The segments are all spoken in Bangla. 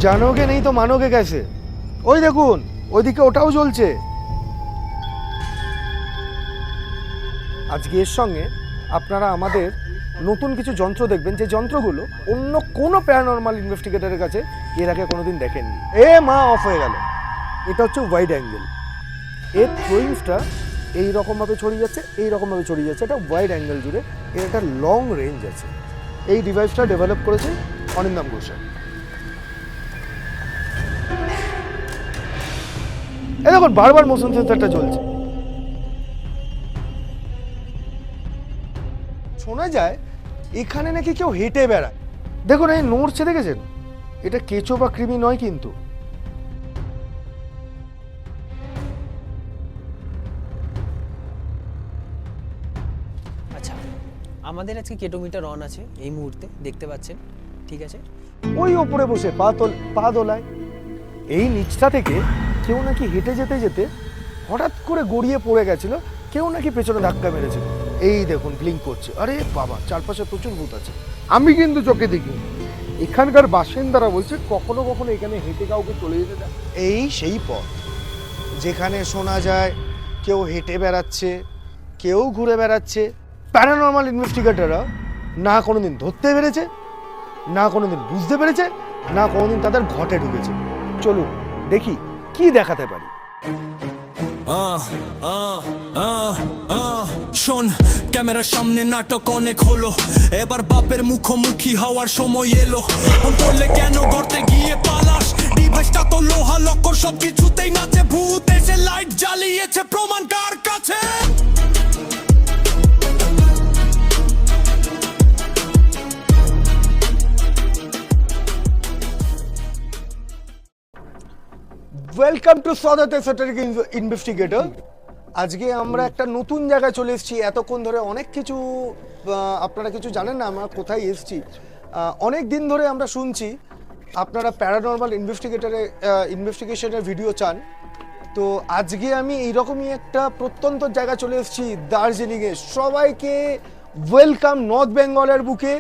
জানোগে নেই তো মানোগে कैसे? ওই দেখুন ওইদিকে ওটাও জ্বলছে। আজকে এর সঙ্গে আপনারা আমাদের নতুন কিছু যন্ত্র দেখবেন, যে যন্ত্রগুলো অন্য কোনো প্যারানরমাল ইনভেস্টিগেটরের কাছে এর আগে কোনোদিন দেখেননি। মা অফ হয়ে গেল। এটা হচ্ছে ওয়াইড অ্যাঙ্গেল। এর থ্রোয়িংসটা এই রকমভাবে ছড়িয়ে যাচ্ছে, এই রকমভাবে ছড়িয়ে যাচ্ছে। এটা ওয়াইড অ্যাঙ্গেল জুড়ে এর একটা লং রেঞ্জ আছে। এই ডিভাইসটা ডেভেলপ করেছে অনিন্দাম ঘোষাল। এই দেখুন বারবার মোশন সেন্সরটা চলছে। শোনা যায় এখানে নাকি কেউ হেঁটে বেড়ায়। দেখুন এই নড়ছে, দেখেছেন? এটা কেঁচো বা কৃমি নয় কিন্তু। আচ্ছা, আমাদের আজকে কেটোমিটার অন আছে এই মুহূর্তে, দেখতে পাচ্ছেন, ঠিক আছে? ওই ওপরে বসে পা দোলায়। এই নিচটা থেকে কেউ নাকি হেঁটে যেতে যেতে হঠাৎ করে গড়িয়ে পড়ে গেছিল, কেউ নাকি পেছনে ধাক্কা মেরেছিল। এই দেখুন ব্লিঙ্ক করছে। আরে বাবা, চারপাশে প্রচুর ভূত আছে। আমি কিন্তু চোখে দেখি। এখানকার বাসিন্দারা বলছে কখনো কখনো এখানে হেঁটে কাউকে চলে যেতে দেয়। এই সেই পথ যেখানে শোনা যায় কেউ হেঁটে বেড়াচ্ছে, কেউ ঘুরে বেড়াচ্ছে। প্যারানরমাল ইনভেস্টিগেটররা না কোনোদিন ধরতে পেরেছে, না কোনোদিন বুঝতে পেরেছে, না কোনোদিন তাদের ঘটে ঢুকেছে। চলুন দেখি কি দেখাতে পারি। শোন, ক্যামেরার সামনে নাটক অনেক হলো, এবার বাপের মুখোমুখি হওয়ার সময় এলো। বললে কেন গর্তে গিয়ে পালাস, ডিভাইসটা তো লোহা লক্কর, সব কিছুতেই নাচে ভূত, এসে লাইট জ্বালিয়েছে, প্রমাণ কার কাছে? Welcome to Sadat esoteric investigator. আজকে আমরা একটা নতুন জায়গায় চলে এসেছি। এতক্ষণ ধরে অনেক কিছু আপনারা কিছু জানেন না আমরা কোথায় এসেছি। অনেক দিন ধরে আমরা শুনছি আপনারা প্যারানরমাল ইনভেস্টিগেশনের ভিডিও চান। তো আজকে আমি এইরকমই একটা প্রত্যন্ত জায়গায় চলে এসেছি, দার্জিলিংয়ে। সবাইকে ওয়েলকাম নর্থ বেঙ্গলের বুকে।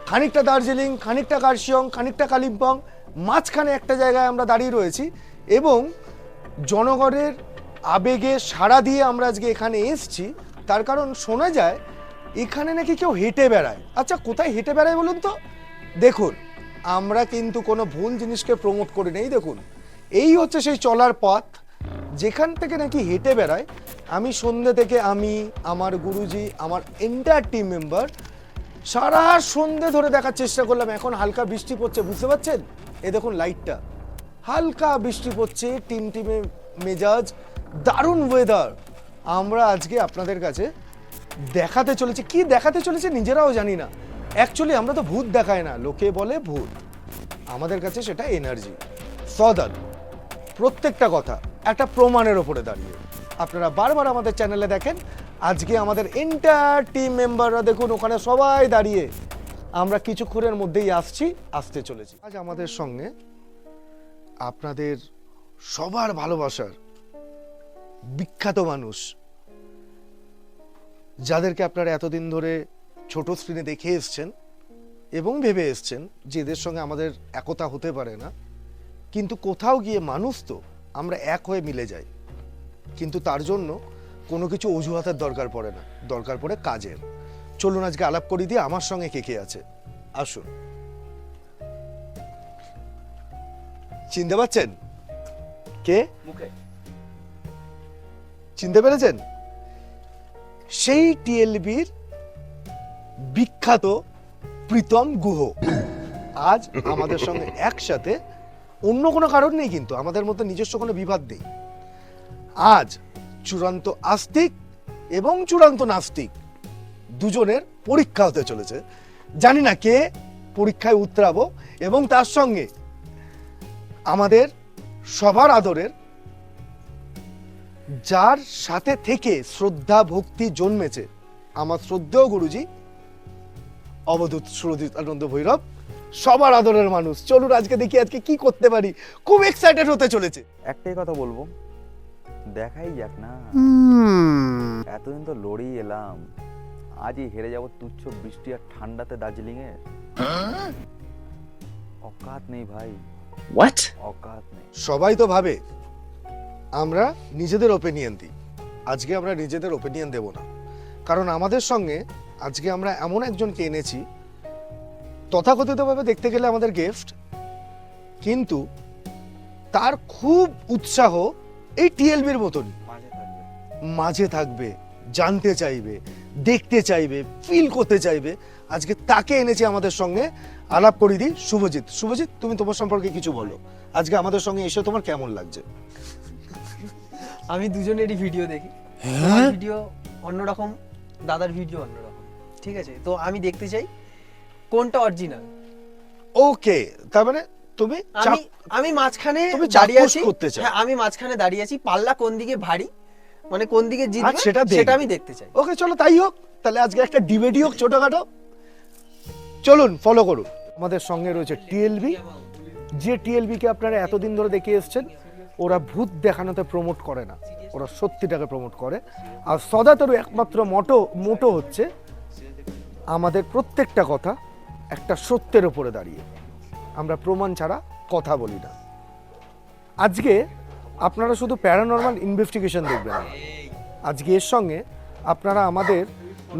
খানিকটা দার্জিলিং, খানিকটা কার্শিয়ং, খানিকটা কালিম্পং, মাঝখানে একটা জায়গায় আমরা দাঁড়িয়ে রয়েছি এবং জনগণের আবেগে সাড়া দিয়ে আমরা আজকে এখানে এসেছি। তার কারণ শোনা যায় এখানে নাকি কেউ হেঁটে বেড়ায়। আচ্ছা, কোথায় হেঁটে বেড়ায় বলুন তো? দেখুন, আমরা কিন্তু কোনো ভুল জিনিসকে প্রমোট করি নেই। দেখুন, এই হচ্ছে সেই চলার পথ যেখান থেকে নাকি হেঁটে বেড়ায়। আমি সন্ধ্যে থেকে আমি, আমার গুরুজি, আমার এন্টায়ার টিম মেম্বার সারা সন্ধ্যে ধরে দেখার চেষ্টা করলাম। এখন হালকা বৃষ্টি পড়ছে, বুঝতে পারছেন? এ দেখুন লাইটটা, হালকা বৃষ্টি পড়ছে, টিমটিমে মেজাজ, দারুণ ওয়েদার। আমরা আজকে আপনাদের কাছে দেখাতে চলেছি। কি দেখাতে চলেছে নিজেরাও জানি না। অ্যাকচুয়ালি আমরা তো ভূত দেখাই না, লোকে বলে ভূত, আমাদের কাছে সেটা এনার্জি। সদাত প্রত্যেকটা কথা একটা প্রমাণের ওপরে দাঁড়িয়ে। আপনারা বারবার আমাদের চ্যানেলে দেখেন। আজকে আমাদের এন্টায়ার টিম মেম্বাররা দেখুন ওখানে সবাই দাঁড়িয়ে। আমরা কিছুক্ষণের মধ্যেই আসতে চলেছি। আজ আমাদের সঙ্গে আপনাদের সবার ভালোবাসার বিখ্যাত মানুষ, যাদেরকে আপনারা এতদিন ধরে ছোট স্ক্রিনে দেখে এসছেন এবং ভেবে এসছেন যে এদের সঙ্গে আমাদের একতা হতে পারে না, কিন্তু কোথাও গিয়ে মানুষ তো আমরা এক হয়ে মিলে যাই। কিন্তু তার জন্য কোনো কিছু অজুহাতের দরকার পড়ে না, দরকার পড়ে কাজের। চলুন আজকে আলাপ করি দিয়ে আমার সঙ্গে কে কে আছে। আসুন। চিনতে পারছেন কে? চিনতে পেরেছেন? সেই টিএলবির বিখ্যাত প্রীতম গুহ আজ আমাদের সঙ্গে একসাথে। অন্য কোনো কারণ নেই, কিন্তু আমাদের মধ্যে নিজস্ব কোনো বিবাদ নেই। আজ চূড়ান্ত আস্তিক এবং চূড়ান্ত নাস্তিক দুজনের পরীক্ষা হতে চলেছে। জানি না কে পরীক্ষায় উতরাবো, এবং তার সঙ্গে আমাদের সবার আদরের, যার সাথে থেকে শ্রদ্ধা ভক্তি জন্মেছে, আমার শ্রদ্ধেয় গুরুজি অবধূত সুরজিৎ আনন্দ ভৈরব, সবার আদরের মানুষ। চলুন আজকে দেখি আজকে কি করতে পারি। খুব এক্সাইটেড হতে চলেছে। একটাই কথা বলবো, দেখাই যাক না। এতদিন তো লড়েই এলাম, আজই হেরে যাব তুচ্ছ বৃষ্টি আর ঠান্ডাতে দার্জিলিং এ। অকাত নেই ভাই, What? অকাত নেই। সবাই তো ভাবে আমরা নিজেদের ওপিনিয়ন দিই, আজকে আমরা নিজেদের ওপিনিয়ন দেব না, কারণ আমাদের সঙ্গে আজকে আমরা এমন একজনকে এনেছি, তথাকথিতভাবে দেখতে গেলে আমাদের গেস্ট, কিন্তু তার খুব উৎসাহ এই টিএলবির মতনই, মাঝে থাকবে, জানতে চাইবে, দেখতে চাইবে, ফিল করতে চাইবে। আজকে তাকে এনেছি আমাদের সঙ্গে, আলাপ করে দিই শুভজিৎ। শুভজিৎ, তুমি তোমার সম্পর্কে কিছু বলো, আজকে আমাদের সঙ্গে এসে তোমার কেমন লাগছে? আমি দুজনেরই ভিডিও দেখি, ভিডিও অন্যরকম, দাদার ভিডিও অন্যরকম, ঠিক আছে? তো আমি দেখতে চাই কোনটা অরিজিনাল। ওকে, তার মানে তুমি আমি মাঝখানে তুমি দাঁড়িয়ে চাক্ষুষ আছি। করতে চাও। হ্যাঁ, আমি মাঝখানে দাঁড়িয়ে আছি, পাল্লা কোন দিকে ভারী, মানে কোন দিকে জিতবে সেটা দেখবে। সেটা আমি দেখতে চাই। ওকে, চলো তাই হোক, তাহলে আজকে একটা ডিবেটই হোক ছোটখাটো। চলুন, ফলো করুন। আমাদের সঙ্গে রয়েছে টিএলবি, যে টিএলবি কে আপনারা এতদিন ধরে দেখে এসেছেন। ওরা ভূত দেখানোতে প্রমোট করে না, ওরা সত্যিটাকে প্রমোট করে। আর সদাতরু একমাত্র মোটো হচ্ছে আমাদের প্রত্যেকটা কথা একটা সত্যের উপরে দাঁড়িয়ে, আমরা প্রমাণ ছাড়া কথা বলি না। আজকে আপনারা শুধু প্যারানরমাল ইনভেস্টিগেশন দেখবেন না, আজকে এর সঙ্গে আপনারা আমাদের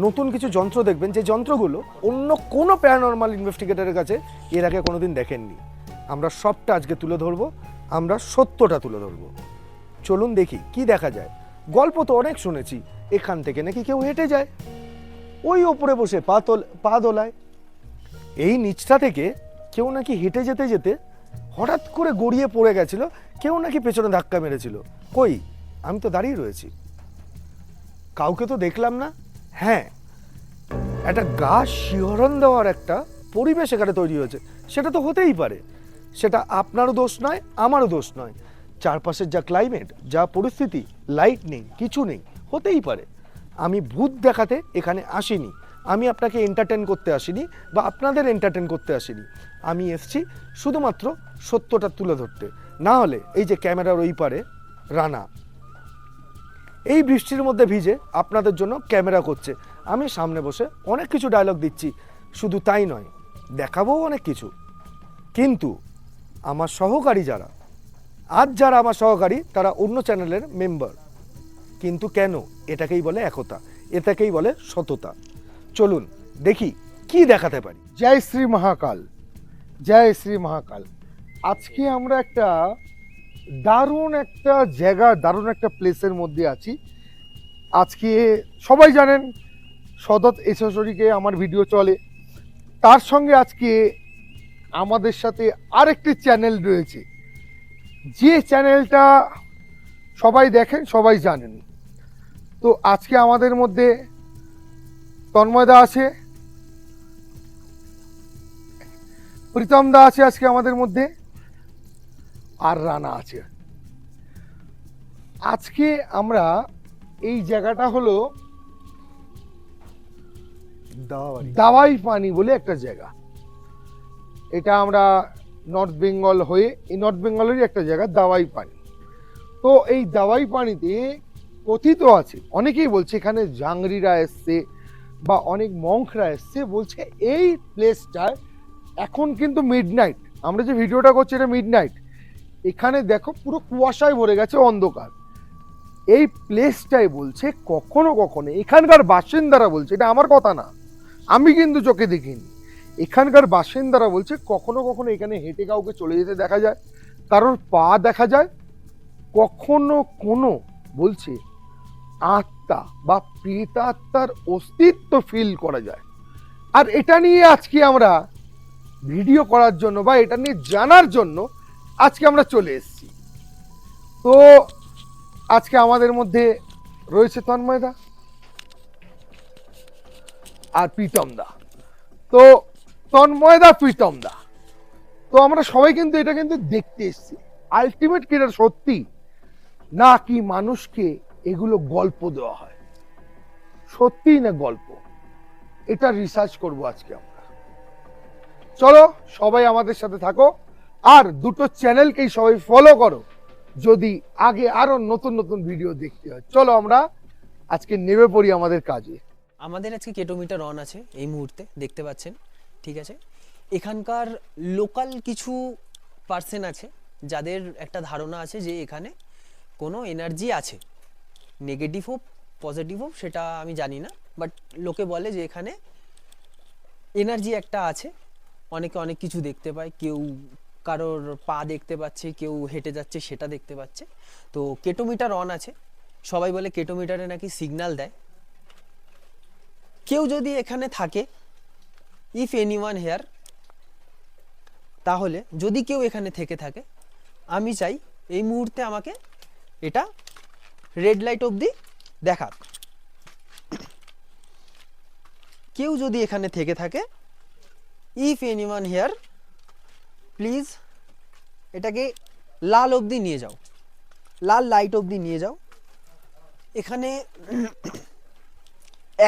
নতুন কিছু যন্ত্র দেখবেন, যে যন্ত্রগুলো অন্য কোনো প্যারানরমাল ইনভেস্টিগেটরের কাছে এর আগে কোনোদিন দেখেননি। আমরা সবটা আজকে তুলে ধরবো, আমরা সত্যটা তুলে ধরবো। চলুন দেখি কি দেখা যায়। গল্প তো অনেক শুনেছি, এখান থেকে নাকি কেউ হেঁটে যায়, ওই ওপরে বসে পা দোলায়। এই নিচটা থেকে কেউ নাকি হেঁটে যেতে যেতে হঠাৎ করে গড়িয়ে পড়ে গেছিল, কেউ নাকি পেছনে ধাক্কা মেরেছিল। কই, আমি তো দাঁড়িয়ে রয়েছি, কাউকে তো দেখলাম না। হ্যাঁ, একটা গা শিহরণ দেওয়ার একটা পরিবেশ এখানে তৈরি হয়েছে, সেটা তো হতেই পারে। সেটা আপনারও দোষ নয়, আমারও দোষ নয়। চারপাশের যা ক্লাইমেট, যা পরিস্থিতি, লাইট নেই, কিছু নেই, হতেই পারে। আমি ভূত দেখাতে এখানে আসিনি, আমি আপনাকে এন্টারটেন করতে আসিনি বা আপনাদের এন্টারটেন করতে আসিনি। আমি এসছি শুধুমাত্র সত্যটা তুলে ধরতে। না হলে এই যে ক্যামেরার ওই পারে রানা এই বৃষ্টির মধ্যে ভিজে আপনাদের জন্য ক্যামেরা করছে, আমি সামনে বসে অনেক কিছু ডায়লগ দিচ্ছি। শুধু তাই নয়, দেখাবো অনেক কিছু। কিন্তু আমার সহকারী যারা আমার সহকারী, তারা অন্য চ্যানেলের মেম্বার। কিন্তু কেন? এটাকেই বলে একতা, এটাকেই বলে সততা। চলুন দেখি কি দেখাতে পারি। জয় শ্রী মহাকাল, জয় শ্রী মহাকাল। আজকে আমরা একটা দারুণ একটা জায়গা, দারুণ একটা প্লেসের মধ্যে আছি। আজকে সবাই জানেন সদত এসেসরিকে আমার ভিডিও চলে, তার সঙ্গে আজকে আমাদের সাথে আরেকটি চ্যানেল রয়েছে, যে চ্যানেলটা সবাই দেখেন, সবাই জানেন। তো আজকে আমাদের মধ্যে তন্ময়দা আছে, প্রীতম দা আছে আজকে আমাদের মধ্যে, আর রানা আছে। আজকে আমরা এই জায়গাটা হলো দাওয়াই পানি বলে একটা জায়গা। এটা আমরা নর্থ বেঙ্গল হয়ে, এই নর্থ বেঙ্গলেরই একটা জায়গা দাওয়াই পানি। তো এই দাওয়াই পানিতে কথিত আছে, অনেকেই বলছে এখানে জাংরিরা এসছে বা অনেক মঙ্করা এসছে, বলছে এই প্লেসটায় এখন কিন্তু মিডনাইট, আমরা যে ভিডিওটা করছি এটা মিডনাইট, এখানে দেখো পুরো কুয়াশায় ভরে গেছে, অন্ধকার। এই প্লেসটাই বলছে কখনো কখনো এখানকার বাসিন্দারা বলছে, এটা আমার কথা না, আমি কিন্তু চোখে দেখিনি, এখানকার বাসিন্দারা বলছে কখনো কখনো এখানে হেঁটে কাউকে চলে যেতে দেখা যায়, কারোর পা দেখা যায়, কখনো কোনো বলছে আত্মা বা প্রেতাত্মার অস্তিত্ব ফিল করা যায়। আর এটা নিয়ে আজকে আমরা ভিডিও করার জন্য বা এটা নিয়ে জানার জন্য আজকে আমরা চলে এসেছি। তো আজকে আমাদের মধ্যে রয়েছে তন্ময়দা আর প্রীতম দা। তো তন্ময়দা, প্রীতম দা, তো আমরা সবাই কিন্তু এটা কিন্তু দেখতে এসেছি আলটিমেট কি এটা সত্যি না কি মানুষকে এগুলো গল্প দেওয়া হয়, সত্যি না গল্প, এটা রিসার্চ করব আজকে আমরা। চলো সবাই আমাদের সাথে থাকো, আর দুটো চ্যানেলকেই সবাই ফলো করো যদি আগে আরো নতুন নতুন ভিডিও দেখতে হয়। চলো আমরা আজকে নেমে পড়ি আমাদের কাজে। আমাদের আজকে কেটোমিটার অন আছে এই মুহূর্তে, দেখতে পাচ্ছেন, ঠিক আছে? এখানকার লোকাল কিছু পার্সন আছে যাদের একটা ধারণা আছে যে এখানে কোনো এনার্জি আছে, নেগেটিভ হোক পজিটিভ হোক সেটা আমি জানি না, বাট লোকে বলে যে এখানে এনার্জি একটা আছে। অনেকে অনেক কিছু দেখতে পায়, কেউ কারোর পা দেখতে পাচ্ছে, কেউ হেঁটে যাচ্ছে সেটা দেখতে পাচ্ছে। তো কেটোমিটার অন আছে, সবাই বলে কেটোমিটারে নাকি সিগন্যাল দেয়। কেউ যদি এখানে থাকে, ইফ এনিওয়ান হেয়ার, তাহলে যদি কেউ এখানে থেকে থাকে, আমি চাই এই মুহূর্তে আমাকে এটা রেড লাইট অবধি দেখাক। কেউ যদি এখানে থেকে থাকে, ইফ এনিওয়ান হেয়ার, প্লিজ এটাকে লাল অবধি নিয়ে যাও, লাল লাইট অবধি নিয়ে যাও। এখানে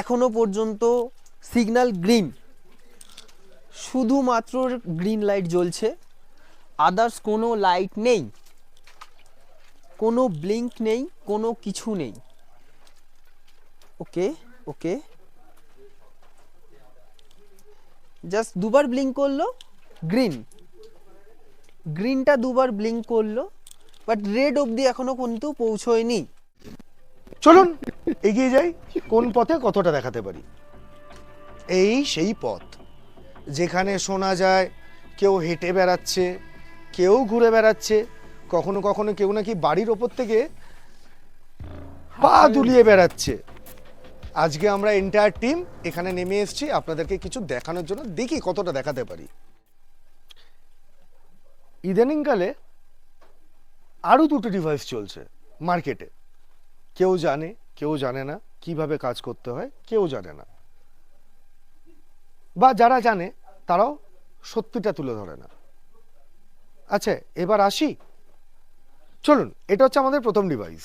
এখনো পর্যন্ত সিগন্যাল গ্রিন, শুধুমাত্র গ্রিন লাইট জ্বলছে, আদার্স কোনো লাইট নেই, কোনো ব্লিঙ্ক নেই, কোনো কিছু নেই। ওকে ওকে, জাস্ট দুবার ব্লিঙ্ক করলো গ্রিন, গ্রিনটা দুবার ব্লিঙ্ক করলো, বাট রেড অবধি এখনো কিন্তু পৌঁছয়নি। চলুন এগিয়ে যাই, কোন পথে কতটা দেখাতে পারি। এই সেই পথ যেখানে শোনা যায় কেউ হেঁটে বেড়াচ্ছে, কেউ ঘুরে বেড়াচ্ছে, কখনো কখনো কেউ নাকি বাড়ির ওপর থেকে পা দুলিয়ে বেড়াচ্ছে। আজকে আমরা এন্টায়ার টিম এখানে নেমে এসেছি আপনাদেরকে কিছু দেখানোর জন্য, দেখি কতটা দেখাতে পারি। ইদানিংকালে আরও দুটো ডিভাইস চলছে মার্কেটে, কেউ জানে কেউ জানে না, কিভাবে কাজ করতে হয় কেউ জানে না, বা যারা জানে তারাও সত্যিটা তুলে ধরে না। আচ্ছা এবার আসি, চলুন। এটা হচ্ছে আমাদের প্রথম ডিভাইস,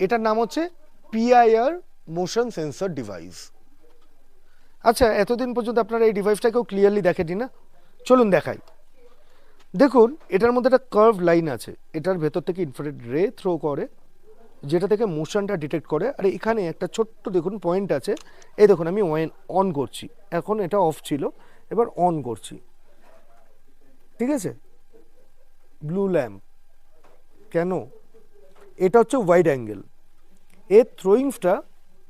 এটার নাম হচ্ছে পিআইআর মোশন সেন্সর ডিভাইস। আচ্ছা এতদিন পর্যন্ত আপনারা এই ডিভাইসটাকেও ক্লিয়ারলি দেখেনি না, চলুন দেখাই। দেখুন এটার মধ্যে একটা কার্ভ লাইন আছে, এটার ভেতর থেকে ইনফ্রারেড রে থ্রো করে, যেটা থেকে মোশনটা ডিটেক্ট করে। আর এখানে একটা ছোট্ট দেখুন পয়েন্ট আছে, এই দেখুন আমি অন করছি, এখন এটা অফ ছিল, এবার অন করছি, ঠিক আছে। ব্লু ল্যাম্প কেন? এটা হচ্ছে ওয়াইড অ্যাঙ্গেল, এর থ্রোয়িংসটা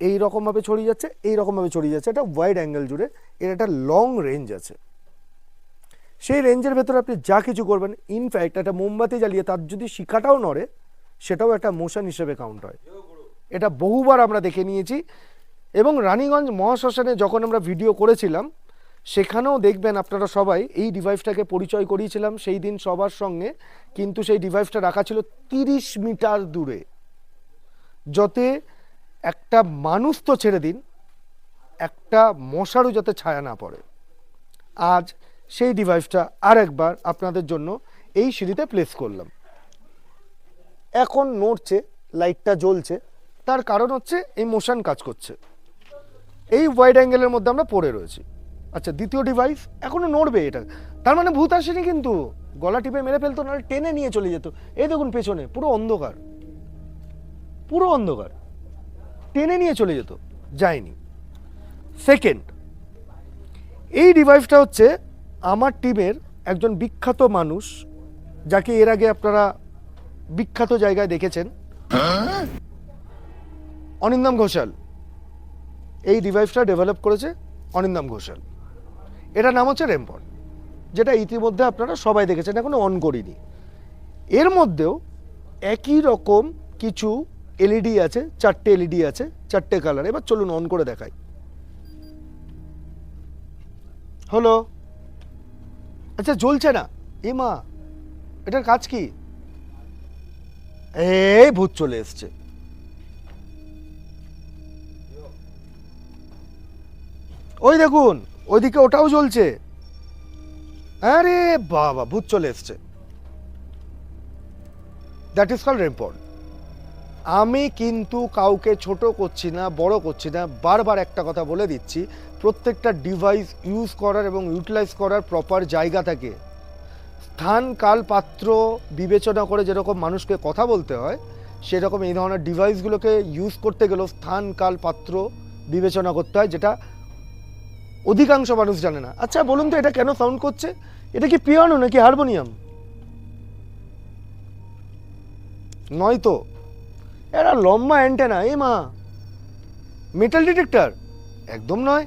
এইরকমভাবে ছড়িয়ে যাচ্ছে, এইরকমভাবে ছড়িয়ে যাচ্ছে, এটা ওয়াইড অ্যাঙ্গেল জুড়ে এর একটা লং রেঞ্জ আছে। সেই রেঞ্জের ভেতরে আপনি যা কিছু করবেন, ইনফ্যাক্ট একটা মোমবাতি জ্বালিয়ে তার যদি শিখাটাও নড়ে সেটাও একটা মোশন হিসেবে কাউন্ট হয়। এটা বহুবার আমরা দেখে নিয়েছি, এবং রানীগঞ্জ মহাশ্মশানে যখন আমরা ভিডিও করেছিলাম সেখানেও দেখবেন আপনারা সবাই এই ডিভাইসটাকে পরিচয় করিয়েছিলাম সেই দিন সবার সঙ্গে, কিন্তু সেই ডিভাইসটা রাখা ছিল 30 মিটার দূরে, যাতে একটা মানুষ তো ছেড়ে দিন, একটা মশারও যাতে ছায়া না পড়ে। আজ সেই ডিভাইসটা আর একবার আপনাদের জন্য এই সিঁড়িতে প্লেস করলাম। এখন নড়ছে, লাইটটা জ্বলছে, তার কারণ হচ্ছে এই মোশন কাজ করছে, এই ওয়াইড অ্যাঙ্গেলের মধ্যে আমরা পড়ে রয়েছি। আচ্ছা দ্বিতীয় ডিভাইস এখনো নড়বে, এটা তার মানে ভূত আসেনি, কিন্তু গলা টিপে মেরে ফেলতো, না টেনে নিয়ে চলে যেত। এই দেখুন পেছনে পুরো অন্ধকার, পুরো অন্ধকার, টেনে নিয়ে চলে যেত, যায়নি। সেকেন্ড, এই ডিভাইসটা হচ্ছে আমার টিমের একজন বিখ্যাত মানুষ, যাকে এর আগে আপনারা বিখ্যাত জায়গায় দেখেছেন, অনিন্দাম ঘোষাল। এই ডিভাইসটা ডেভেলপ করেছে অনিন্দাম ঘোষাল, এটার নাম হচ্ছে রেম্পন, যেটা ইতিমধ্যে আপনারা সবাই দেখেছেন, এখনো অন করিনি। এর মধ্যেও একই রকম কিছু এলইডি আছে, 4টে এলইডি আছে, 4টে কালার। এবার চলুন অন করে দেখাই। হলো, আচ্ছা জ্বলছে না, এ মা এটার কাজ কি? এই ভূত চলে এসছে। ওই দেখুন ওইদিকে ওটাও জ্বলছে, আরে বাবা ভূত চলে এসছে। দ্যাট ইজ কল্ড রেম্পন। আমি কিন্তু কাউকে ছোট করছি না, বড় করছি না, বারবার একটা কথা বলে দিচ্ছি, প্রত্যেকটা ডিভাইস ইউজ করার এবং ইউটিলাইজ করার প্রপার জায়গা থাকে, স্থান কাল পাত্র বিবেচনা করে যেরকম মানুষকে কথা বলতে হয়, সেরকম এই ধরনের ডিভাইসগুলোকে ইউজ করতে গেলেও স্থান কাল পাত্র বিবেচনা করতে হয়, যেটা অধিকাংশ মানুষ জানে না। আচ্ছা বলুন তো এটা কেন সাউন্ড করছে? এটা কি পিয়ানো নাকি হারমোনিয়াম? নয় তো, এরা লম্বা অ্যান্টেনা, এ মা, মেটাল ডিটেক্টর? একদম নয়।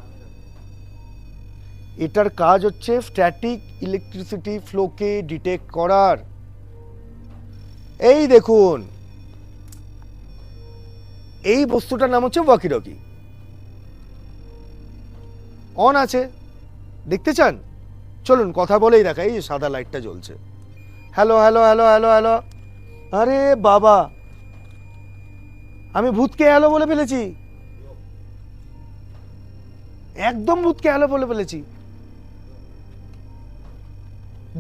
এটার কাজ হচ্ছে স্ট্যাটিক ইলেকট্রিসিটি ফ্লোকে ডিটেক্ট করার। এই দেখুন, এই বস্তুটার নাম হচ্ছে ওয়াকিটকি। অন আছে, দেখতে চান? চলুন কথা বলেই দেখা। এই যে সাদা লাইটটা জ্বলছে, hello hello hello hello hello. আরে বাবা, আমি ভূতকে হ্যালো বলে ফেলেছি, একদম ভূতকে হ্যালো বলে ফেলেছি।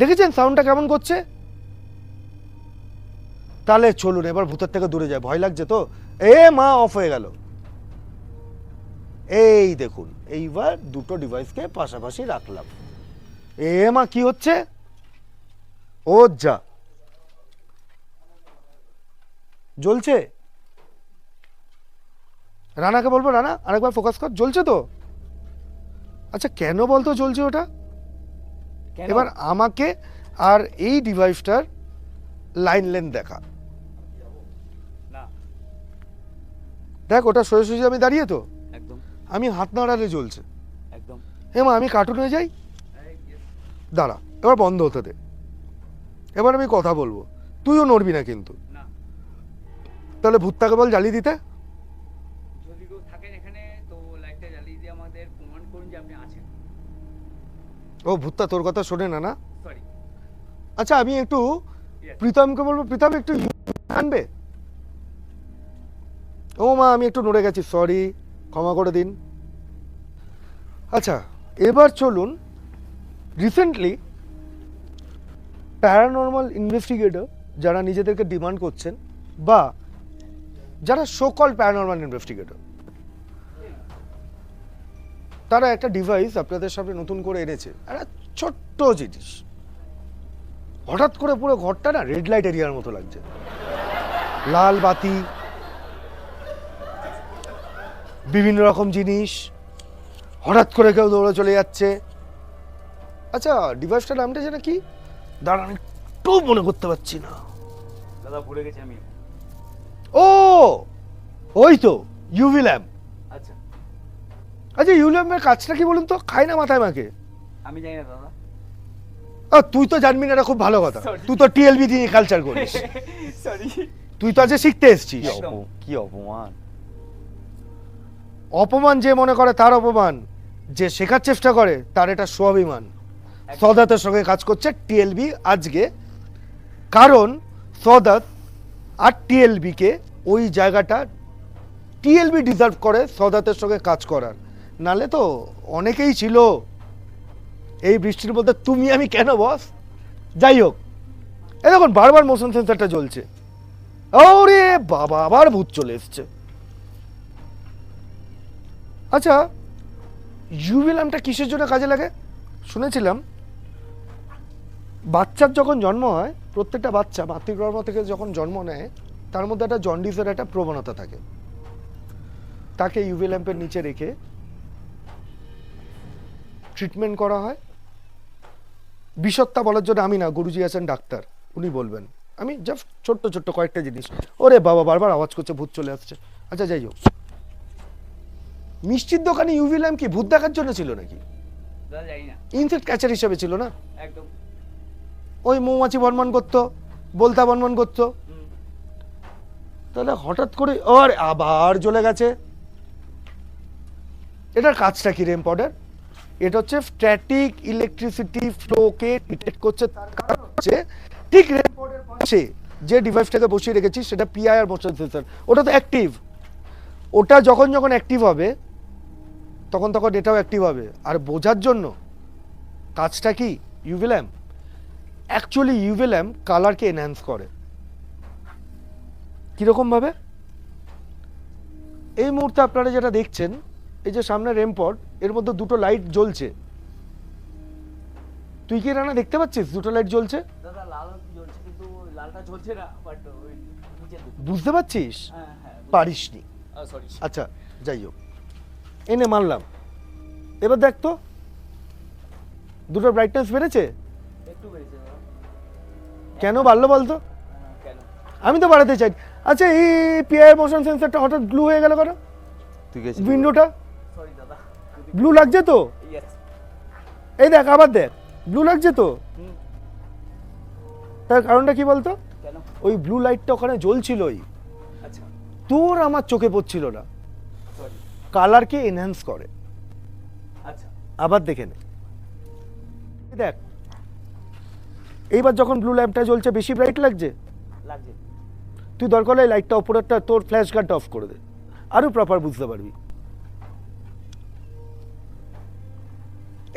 দেখেছেন সাউন্ডটা কেমন করছে? তাহলে চলুন এবার ভূতের থেকে দূরে যায়, ভয় লাগছে তো। এ মা, অফ হয়ে গেল। এই দেখুন, এইবার দুটো ডিভাইসকে পাশাপাশি রাখলাম। এ মা, কি হচ্ছে? ও যা, জ্বলছে। রানাকে বলবো, রানা আরেকবার ফোকাস কর, জ্বলছে তো? আচ্ছা কেন বলতো জ্বলছে ওটা? এবার আমাকে আর এই ডিভাইসটার লাইন লেন্থ দেখা। দেখ, ওটা সোজা সোজা আমি দাঁড়িয়ে তো, একদম আমি হাত নাড়ালে জ্বলছে। একদম। হেমা, আমি কার্টুনে যাই, দাঁড়া, এবার বন্ধ হতে দে। এবার আমি কথা বলবো, তুইও নড়বি না কিন্তু। তাহলে ভূতটাকে বল জ্বালিয়ে দিতে। যদি কেউ থাকেন এখানে তো লাইটটা জ্বালিয়ে দিয়ে আমাদের প্রমাণ করুন যে আপনি আছেন। ও, ভূতটা তোর কথা শোনে না, না? সরি। আচ্ছা, আমি একটু প্রীতমকে বলবো, প্রীতম একটু আনবে। ও মা, আমি একটু নড়ে গেছি, সরি, ক্ষমা করে দিন। আচ্ছা, এবার চলুন, রিসেন্টলি প্যারানর্মাল ইনভেস্টিগেটর যারা নিজেদেরকে ডিমান্ড করছেন, বা যারা সোকল প্যারানর্মাল ইনভেস্টিগেটর, তারা একটা ডিভাইস আপনাদের সামনে নতুন করে এনেছে। একটা ছোট্ট জিনিস, হঠাৎ করে পুরো ঘরটা না রেড লাইট এরিয়ার মতো লাগছে, লাল বাতি, বিভিন্ন রকম জিনিস, হঠাৎ করে কেউ দৌড়ে চলে যাচ্ছে। আচ্ছা, ডিভাইসটার নামটা যেন কি? দাঁড়ান, একটু মনে করতে পারছি না। দাদা ভুলে গেছি আমি। ও, ওই তো ইউভি ল্যাম্প। আচ্ছা, আচ্ছা, ইউভি ল্যাম্পের কাজটা কি বলুন তো? খাই না মাথায় মাকে। আমি জানি না দাদা। তুই তো জানবি না, এটা খুব ভালো কথা। Sorry. তুই তো টিএলবি দিয়ে কালচার করিস, সরি। তুই তো আজকে শিখতে এসেছিস। কি অপমান! অপমান যে মনে করে তার অপমান, যে শেখার চেষ্টা করে তার এটা স্বাভিমান। সদাতের সঙ্গে কাজ করছে টিএলবি আজকে, কারণ সদাত আর টিএলবি কে ওই জায়গাটা, টিএলবি ডিজার্ভ করে সদাতের সঙ্গে কাজ করার। নালে তো অনেকেই ছিল এই বৃষ্টির মধ্যে, তুমি আমি কেন বস। যাই হোক, এই দেখুন বারবার মোশন সেন্সারটা জ্বলছে। ওরে বাবা, আবার ভূত চলে এসছে। আচ্ছা, ইউভি ল্যাম্পটা কিসের জন্য কাজে লাগে? শুনেছিলাম বাচ্চার যখন জন্ম হয়, প্রত্যেকটা বাচ্চা মাতৃগর্ভ থেকে যখন জন্ম নেয়, তার মধ্যে একটা জন্ডিসের একটা প্রবণতা থাকে। তাকে ইউভি ল্যাম্পের নিচে রেখে ট্রিটমেন্ট করা হয়। বিশদটা বলার জন্য আমি না, গুরুজি আছেন ডাক্তার, উনি বলবেন। আমি জাস্ট ছোট্ট ছোট্ট কয়েকটা জিনিস। ওরে বাবা, বারবার আওয়াজ করছে, ভূত চলে আসছে। আচ্ছা যাই হোক, মিষ্টির দোকানে ইউভি ল্যাম্প কি ভূত দেখার জন্য ছিল নাকি? দাদা জানি না। ইনসেক্ট ক্যাচার হিসেবে ছিল না? একদম। ওই মৌমাছি বনমান করতো, বলতা বনমান করতো। তাহলে হঠাৎ করে আর আবার জ্বলে গেছে। এটার কাজটা কি রেম পডার? এটা হচ্ছে স্ট্যাটিক ইলেকট্রিসিটি ফ্লোকে ডিটেক্ট করছে। তার কারণ হচ্ছে ঠিক রেম পডের পাশে যে ডিভাইসটাকে বসিয়ে রেখেছি সেটা পিআইআর মোশন সেন্সর, ওটা তো অ্যাক্টিভ। ওটা যখন যখন অ্যাক্টিভ হবে তখন তখন এটাও অ্যাক্টিভ হবে। আর বোঝার জন্য কাজটা কি UV lamp, actually UV lamp কালারকে এনহ্যান্স করে। কিরকম ভাবে? এই মুহূর্তে আপনারা যেটা দেখছেন, এই যে সামনে রেম পড, এর মধ্যে দুটো লাইট জ্বলছে। তুই কি রানা দেখতে পাচ্ছিস দুটো লাইট জ্বলছে? দাদা লাল জ্বলছে কিন্তু লালটা জ্বলছে না, বাট ওই নিচে দুটো। বুঝতে পারছিস? হ্যাঁ হ্যাঁ। পারিসনি। সরি। আচ্ছা যাই হোক, এনে মানলাম। এবার দেখ তো দুটো ব্রাইটনেস বেড়েছে। একটু বেড়েছে দাদা। কেন বাড়লো বলতো? কেন? আমি তো বাড়াতে চাই। আচ্ছা এই পিআই মোশন সেন্সরটা হঠাৎ ব্লু হয়ে গেল কেন? তুই গেছিস উইন্ডোটা সরি দাদা। ব্লু লাগছে তো? ইয়েস। এই দেখ আবার দেখ, ব্লু লাগছে তো। হুম। তার কারণটা কি বলতো? কেন? ওই ব্লু লাইটটা ওখানে জ্বলছিলই, আচ্ছা তোর আমার চোখে পড়ছিল না। সরি। কালারকে এনহ্যান্স করে। আচ্ছা আবার দেখে নে, এই দেখ এইবার যখন ব্লু ল্যাম্পটা জ্বলছে বেশি ব্রাইট লাগছে। লাগছে। তুই দরকার হলে লাইটটা ওপরেরটা তোর ফ্ল্যাশ গার্ডটা অফ করে দে, আরো প্রপার বুঝতে পারবি।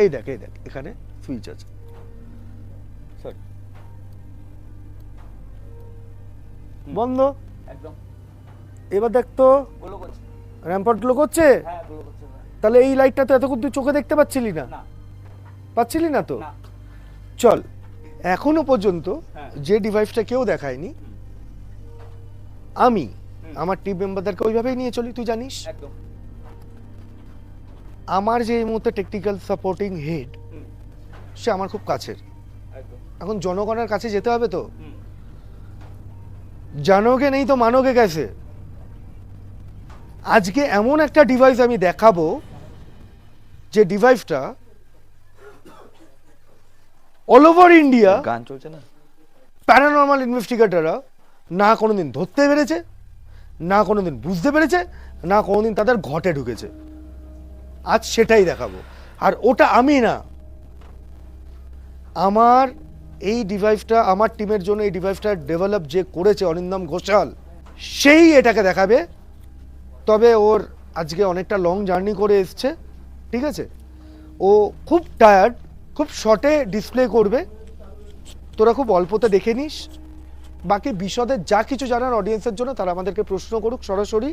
এই দেখ এখানে সুইচ আছে। সরি, বন্ধ। একদম এবার দেখ তো গুলো করছে। র্যাম্পার্ট গ্লো করছে। হ্যাঁ গুলো করছে দাদা। তাহলে এই লাইটটা তো এতক্ষণ তুই চোখে দেখতে পাচ্ছিলি না, না পাচ্ছিলি না তো। না। চল, এখনো পর্যন্ত হ্যাঁ। যে ডিভাইসটা কেউ দেখায়নি, আমি আমার টিম মেম্বারদেরকে ওইভাবেই নিয়ে চলি, তুই জানিস। একদম। আমার যে এই মুহূর্তে টেকনিক্যাল সাপোর্টিং হেড, হুম। সে আমার খুব কাছের। একদম। এখন জনগণের কাছে যেতে হবে তো, হুম। জানোগে নেই তো মানোগে গেছে। আজকে এমন একটা ডিভাইস আমি দেখাবো, যে ডিভাইসটা অল ওভার ইন্ডিয়া গান চলছে না? প্যারানর্মাল ইনভেস্টিগেটররা না কোনোদিন ধরতে পেরেছে, না কোনোদিন বুঝতে পেরেছে, না কোনোদিন তাদের ঘটে ঢুকেছে। আজ সেটাই দেখাবো। আর ওটা আমি না, আমার এই ডিভাইসটা, আমার টিমের জন্য এই ডিভাইসটা ডেভেলপ যে করেছে অরিন্দম ঘোষাল, সেই এটাকে দেখাবে। তবে ওর আজকে অনেকটা লং জার্নি করে এসছে, ঠিক আছে। ও খুব টায়ার্ড, খুব শর্টে ডিসপ্লে করবে, তোরা খুব অল্পতে দেখে নিস। বাকি বিশদে যা কিছু জানার অডিয়েন্সের জন্য তারা আমাদেরকে প্রশ্ন করুক সরাসরি,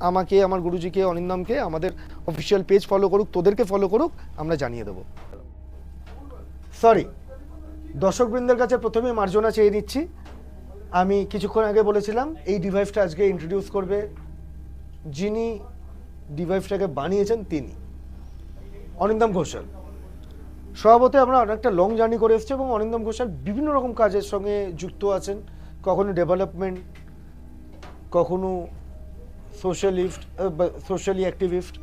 আমাকে, আমার গুরুজিকে, অনিন্দমকে, আমাদের অফিসিয়াল পেজ ফলো করুক, তোদেরকে ফলো করুক, আমরা জানিয়ে দেবো। সরি, দর্শকবৃন্দের কাছে প্রথমে মার্জনা চেয়ে নিচ্ছি। আমি কিছুক্ষণ আগে বলেছিলাম এই ডিভাইসটা আজকে ইন্ট্রোডিউস করবে যিনি ডিভাইসটাকে বানিয়েছেন, তিনি অরিন্দম ঘোষাল। স্বভাবতই আমরা অনেকটা লং জার্নি করে এসেছি এবং অরিন্দম ঘোষাল বিভিন্ন রকম কাজের সঙ্গে যুক্ত আছেন, কখনো ডেভেলপমেন্ট, কখনো সোশ্যালি অ্যাক্টিভিস্ট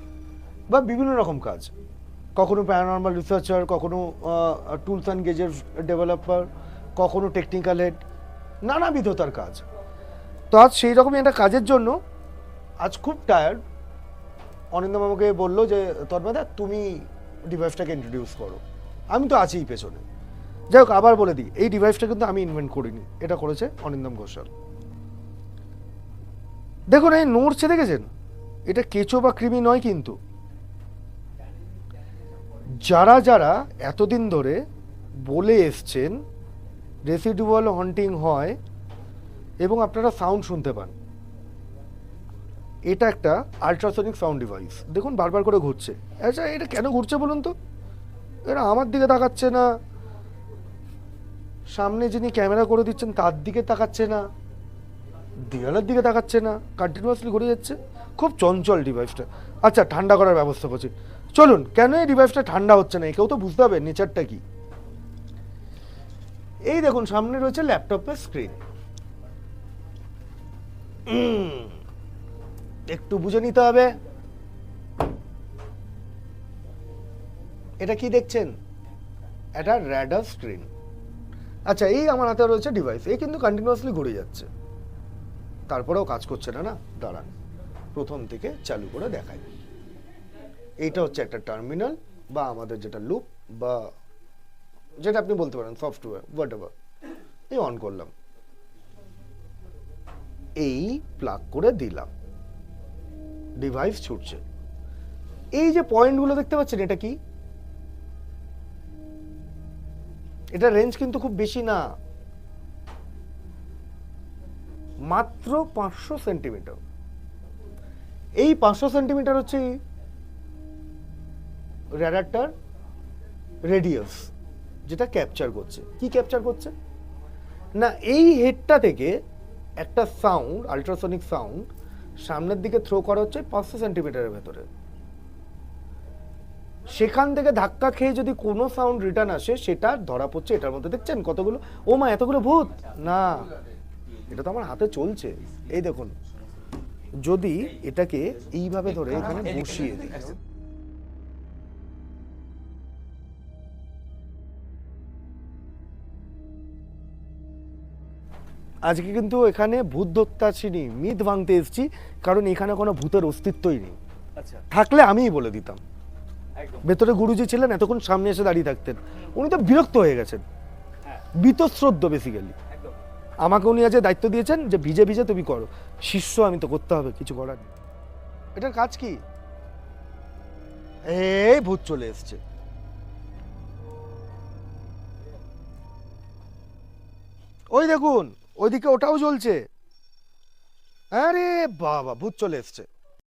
বা বিভিন্ন রকম কাজ, কখনো প্যারানর্মাল রিসার্চার, কখনো টুলস অ্যান্ড গেজের ডেভেলপার, কখনো টেকনিক্যাল হেড, নানাবিধতার কাজ। তো আজ সেই রকমই একটা কাজের জন্য আজ খুব টায়ার্ড। অনিন্দম আমাকে বললো যে তন্ময়দা তুমি ডিভাইসটাকে ইন্ট্রোডিউস করো, আমি তো আছিই পেছনে। যাই হোক, আবার বলে দিই, এই ডিভাইসটা কিন্তু আমি ইনভেন্ট করিনি, এটা করেছে অনিন্দম ঘোষাল। দেখুন এই নড়ছে, দেখেছেন? এটা কেঁচো বা কৃমি নয়, কিন্তু যারা যারা এতদিন ধরে বলে এসছেন রেসিডুয়াল হন্টিং হয় এবং আপনারা সাউন্ড শুনতে পান, এটা একটা আল্ট্রাসনিক সাউন্ড ডিভাইস। দেখুন বারবার করে ঘুরছে। আচ্ছা এটা কেন ঘুরছে বলুন তো? এরা আমার দিকে তাকাচ্ছে না, সামনে যিনি ক্যামেরা করে দিচ্ছেন তার দিকে তাকাচ্ছে না, দেয়ালের দিকে তাকাচ্ছে না, কন্টিনিউয়াসলি ঘুরে যাচ্ছে। খুব চঞ্চল ডিভাইসটা। আচ্ছা ঠান্ডা করার ব্যবস্থা করছি, চলুন। কেন এই ডিভাইসটা ঠান্ডা হচ্ছে না, কেউ তো বুঝতে হবে নেচারটা কি। এই দেখুন সামনে রয়েছে ল্যাপটপের স্ক্রিন, একটু বুঝে নিতে হবে। এটা কি দেখছেন? এটা র্যাডার স্ক্রিন। আচ্ছা এই আমার হাতে রয়েছে ডিভাইস, এই কিন্তু কন্টিনিউয়াসলি ঘুরে যাচ্ছে, তারপরেও কাজ করছে না। না দাঁড়ান, প্রথম থেকে চালু করে দেখাই। এইটা হচ্ছে একটা টার্মিনাল বা আমাদের যেটা লুপ বা যেটা আপনি বলতে পারেন সফটওয়্যার, হোয়াটএভার। এই অন করলাম, এই প্লাগ করে দিলাম, ডিভাইস ছুটছে। এই যে পয়েন্টগুলো দেখতে পাচ্ছেন, এটা কি? এটা রেঞ্জ কিন্তু খুব বেশি না, মাত্র 500 সেন্টিমিটার। এই 500 সেন্টিমিটার হচ্ছে র্যাডারটার রেডিয়াস, যেটা ক্যাপচার করছে। কি ক্যাপচার করছে না, এই হেডটা থেকে একটা সাউন্ড, আল্ট্রাসনিক সাউন্ড সামনের দিকে থ্রো করা হচ্ছে 500 সেন্টিমিটারের ভেতরে। সেখান থেকে ধাক্কা খেয়ে যদি কোনো সাউন্ড রিটার্ন আসে সেটা ধরা পড়ছে এটার মধ্যে। দেখছেন কতগুলো, ও মা এতগুলো ভূত না, এটা তো আমার হাতে চলছে। এই দেখুন, যদি এটাকে এইভাবে ধরে এখানে বসিয়ে দিই, আজকে কিন্তু এখানে ভূত ধরতে আসিনি, মিথ ভাঙতে এসেছি, কারণ এখানে কোনো ভূতের অস্তিত্বই নেই। আচ্ছা, থাকলে আমিই বলে দিতাম। একদম। ভেতরে গুরুজি ছিলেন, এতক্ষণ সামনে এসে দাঁড়িয়ে থাকতেন, উনি তো বিরক্ত হয়ে গেছেন, হ্যাঁ, বীতশ্রদ্ধ বেসিক্যালি। একদম। আমাকে উনি আজ দায়িত্ব দিয়েছেন যে ভিজে ভিজে তুমি করো, শিষ্য আমি তো করতে হবে, কিছু করার নেই। এটার কাজ কি? এই ভূত চলে এসছে। ওই দেখুন ওইদিকে ওটাও জ্বলছে। আরে বাবা, ভূত চলে এসছে।